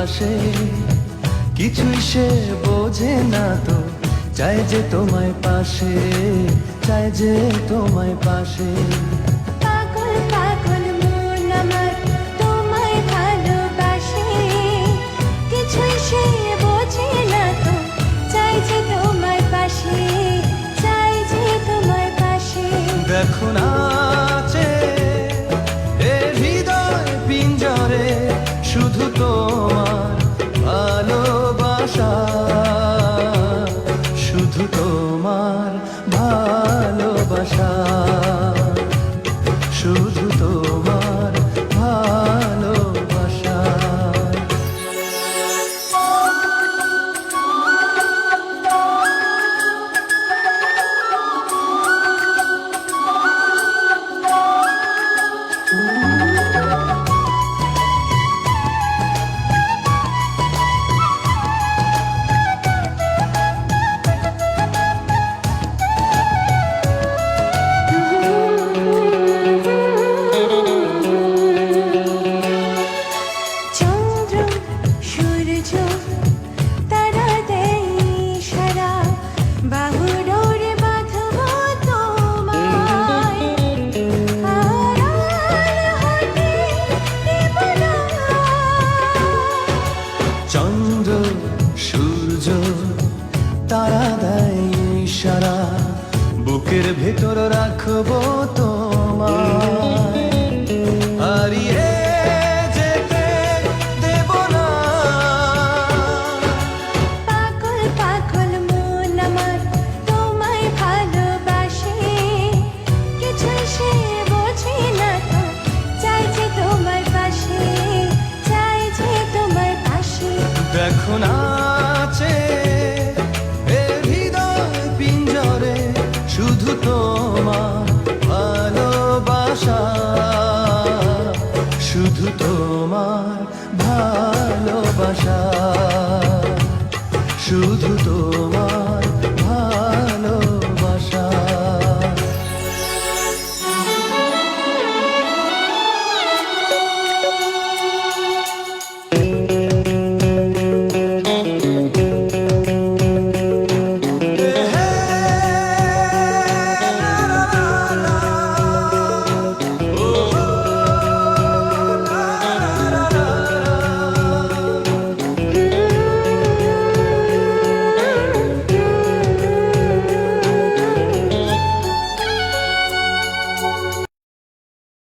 ভাসে, কিছুই সে বোঝে না তো, চাই যে তোমায় পাশে, চাই যে তোমায় পাশে। পাগল পাগল মন আমার তোমায় ভালোবাসে, কিছুই সে বোঝে না তো, চাই যে তোমায় পাশে, চাই যে তোমায় পাশে। দেখো নাচে এ হৃদয় পিঞ্জরে, শুধু তোমার ভালোবাসা, শুধু তোমার ভালোবাসা, শুধু তোমার ভালোবাসা। চন্দ্র সূর্য তারা দেয় ইশারা, বাহুডোরে বাঁধবো তোমায়, আড়াল হতে দেব না। চন্দ্র সূর্য তারা দেয় ইশারা, বুকের ভেতর রাখবো তোমায়, হারিয়ে যেতে দেব না। পাগল পাগল মন আমার তোমায় ভালোবাসে, কিছুই সে বোঝে না তো, চাই যে তোমায় পাশে, চাই যে তোমায় পাশে। দেখো নাচে এ হৃদয় পিঞ্জরে, শুধু তোমার ভালোবাসা, শুধু তোমার ভালোবাসা।